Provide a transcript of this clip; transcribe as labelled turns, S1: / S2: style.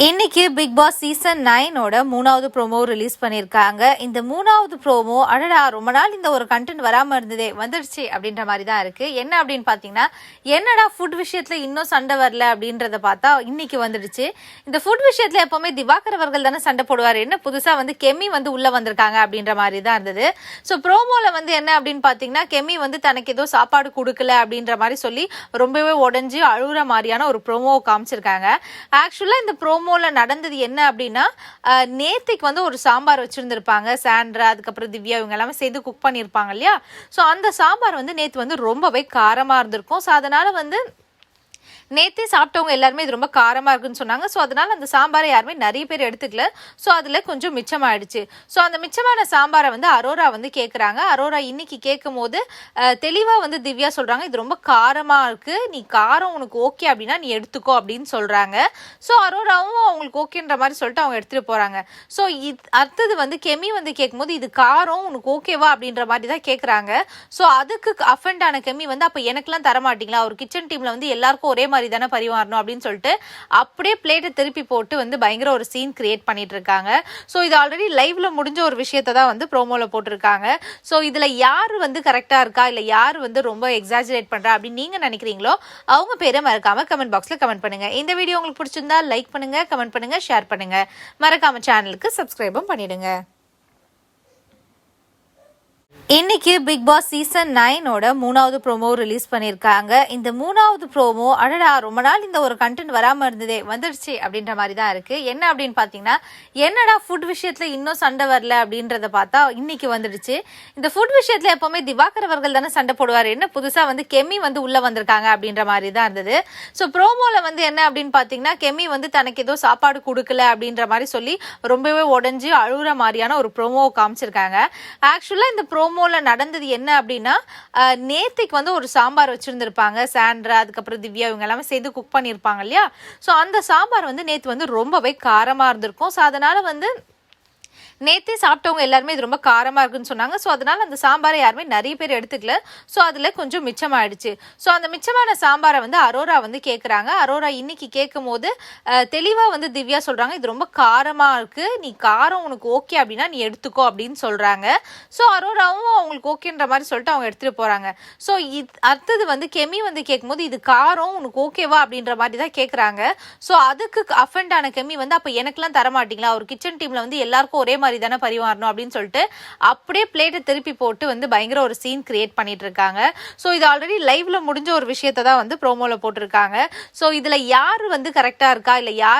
S1: இன்னைக்கு big Boss season 9ஓட 3வது promo release பண்ணியிருக்காங்க. இந்த 3வது ப்ரோமோ அடடா ரொம்ப நாள் இந்த ஒரு கண்டென்ட் வராமல் இருந்ததே வந்துடுச்சு அப்படின்ற மாதிரி தான் இருக்குது. என்ன அப்படின்னு பார்த்தீங்கன்னா, என்னடா ஃபுட் விஷயத்தில் இன்னும் சண்டை வரல அப்படின்றத பார்த்தா இன்னைக்கு வந்துடுச்சு. இந்த ஃபுட் விஷயத்தில் எப்போவுமே திவாகர் அவர்கள் தானே சண்டை போடுவார், என்ன புதுசாக வந்து கெமி வந்து உள்ளே வந்திருக்காங்க அப்படின்ற மாதிரி தான் இருந்தது. ஸோ ப்ரோமோவில் வந்து என்ன அப்படின்னு பார்த்தீங்கன்னா, கெமி வந்து தனக்கு ஏதோ சாப்பாடு கொடுக்கல அப்படின்ற மாதிரி சொல்லி ரொம்பவே உடஞ்சி அழுகுற மாதிரியான ஒரு ப்ரோமோவை காமிச்சிருக்காங்க. ஆக்சுவலாக இந்த ப்ரோமோவில் நடந்தது என்ன அப்படின்னா, நேத்திக்கு வந்து ஒரு சாம்பார் வச்சிருந்திருப்பாங்க. சாண்ட்ரா, அதுக்கப்புறம் திவ்யா, இவங்க எல்லாமே சேர்ந்து குக் பண்ணியிருப்பாங்க இல்லையா. ஸோ அந்த சாம்பார் வந்து நேற்று வந்து ரொம்பவே காரமாக இருந்திருக்கும். ஸோ அதனால வந்து நேற்றே சாப்பிட்டவங்க எல்லாருமே இது ரொம்ப காரமாக இருக்குன்னு சொன்னாங்க. ஸோ அதனால அந்த சாம்பாரை யாருமே நிறைய பேர் எடுத்துக்கல. ஸோ அதில் கொஞ்சம் மிச்சமாயிடுச்சு. ஸோ அந்த மிச்சமான சாம்பாரை வந்து அரோரா வந்து கேட்குறாங்க. அரோரா இன்னைக்கு கேட்கும் போது தெளிவாக வந்து திவ்யா சொல்கிறாங்க, இது ரொம்ப காரமாக இருக்குது, நீ காரம் உனக்கு ஓகே அப்படின்னா நீ எடுத்துக்கோ அப்படின்னு சொல்கிறாங்க. ஸோ அரோராவும் அவங்களுக்கு ஓகேன்ற மாதிரி சொல்லிட்டு அவங்க எடுத்துகிட்டு போகிறாங்க. ஸோ அடுத்தது வந்து கெமி வந்து கேட்கும்போது இது காரம் உனக்கு ஓகேவா அப்படின்ற மாதிரி தான் கேட்குறாங்க. ஸோ அதுக்கு அஃபெண்ட் ஆன கெமி வந்து அப்போ எனக்குலாம் தரமாட்டிங்களா, ஒரு கிச்சன் டீமில் வந்து எல்லாருக்கும் ஒரே மாதிரி தானே பரிமாறணும் அப்படின்னு சொல்லிட்டு அப்படியே பிளேட்டை திருப்பி போட்டு வந்து பயங்கர ஒரு சீன் கிரியேட் பண்ணிட்டு இருக்காங்க. ஸோ இது ஆல்ரெடி லைவ்ல முடிஞ்ச ஒரு விஷயத்தை தான் வந்து ப்ரோமோல போட்டிருக்காங்க. ஸோ இதுல யாரு வந்து கரெக்டா இருக்கா இல்ல யாரு வந்து ரொம்ப எக்ஸாஜரேட் பண்றா அப்படின்னு நீங்க நினைக்கிறீங்களோ அவங்க பேரை மறக்காம கமெண்ட் பாக்ஸ்ல கமெண்ட் பண்ணுங்க. இந்த வீடியோ உங்களுக்கு பிடிச்சிருந்தா லைக் பண்ணுங்க, கமெண்ட் பண்ணுங்க, ஷேர் பண்ணுங்க. மறக்காம சேனலுக்கு சப்ஸ்கிரைபும் பண்ணிடுங்க. இன்னைக்கு பிக் பாஸ் சீசன் 9ஓட 3வது ப்ரோமோ ரிலீஸ் பண்ணியிருக்காங்க. இந்த 3வது ப்ரோமோ அடடா ரொம்ப நாள் இந்த ஒரு கண்டென்ட் வராமல் இருந்ததே வந்துடுச்சு அப்படின்ற மாதிரி தான் இருக்குது. என்ன அப்படின்னு பார்த்தீங்கன்னா, என்னடா ஃபுட் விஷயத்தில் இன்னும் சண்டை வரல அப்படின்றத பார்த்தா இன்னைக்கு வந்துடுச்சு. இந்த ஃபுட் விஷயத்தில் எப்போவுமே திவாகர் அவர்கள் தானே சண்டை போடுவார், என்ன புதுசாக வந்து கெமி வந்து உள்ளே வந்திருக்காங்க அப்படின்ற மாதிரி தான் இருந்தது. ஸோ ப்ரோமோவில் வந்து என்ன அப்படின்னு பார்த்தீங்கன்னா, கெமி வந்து தனக்கு ஏதோ சாப்பாடு கொடுக்கல அப்படின்ற மாதிரி சொல்லி ரொம்பவே உடஞ்சி அழுகுற மாதிரியான ஒரு ப்ரோமோவை காமிச்சிருக்காங்க. ஆக்சுவலாக இந்த ப்ரோமோவில் நடந்தது என்ன அப்படின்னா, நேத்திக்கு வந்து ஒரு சாம்பார் வச்சிருந்திருப்பாங்க. சாண்ட்ரா, அதுக்கப்புறம் திவ்யா, இவங்க எல்லாமே சேர்ந்து குக் பண்ணியிருப்பாங்க இல்லையா. ஸோ அந்த சாம்பார் வந்து நேற்று வந்து ரொம்பவே காரமாக இருந்திருக்கும். ஸோ அதனால வந்து நேற்றே சாப்பிட்டவங்க எல்லாருமே இது ரொம்ப காரமாக இருக்குன்னு சொன்னாங்க. ஸோ அதனால அந்த சாம்பாரை யாருமே நிறைய பேர் எடுத்துக்கல. ஸோ அதில் கொஞ்சம் மிச்சமாயிடுச்சு. ஸோ அந்த மிச்சமான சாம்பாரை வந்து அரோரா வந்து கேட்குறாங்க. அரோரா இன்னைக்கு கேட்கும் போது தெளிவாக வந்து திவ்யா சொல்கிறாங்க, இது ரொம்ப காரமாக இருக்குது, நீ காரம் உனக்கு ஓகே அப்படின்னா நீ எடுத்துக்கோ அப்படின்னு சொல்கிறாங்க. ஸோ அரோராவும் அவங்களுக்கு ஓகேன்ற மாதிரி சொல்லிட்டு அவங்க எடுத்துகிட்டு போகிறாங்க. ஸோ அடுத்தது வந்து கெமி வந்து கேட்கும்போது இது காரம் உனக்கு ஓகேவா அப்படின்ற மாதிரி தான் கேட்குறாங்க. ஸோ அதுக்கு அஃபெண்ட் ஆன கெமி வந்து அப்போ எனக்குலாம் தரமாட்டிங்களா, ஒரு கிச்சன் டீமில் வந்து எல்லாருக்கும் ஒரே மாதிரி தானே பரிமாறணும் அப்படின்னு சொல்லிட்டு அப்படியே பிளேட்டை திருப்பி போட்டு வந்து பயங்கர ஒரு சீன் கிரியேட் பண்ணிட்டு இருக்காங்க. ஸோ இது ஆல்ரெடி லைவ்ல முடிஞ்ச ஒரு விஷயத்தை தான் வந்து ப்ரோமோல போட்டிருக்காங்க. ஸோ இதுல யாரு வந்து கரெக்டா இருக்கா இல்ல யார்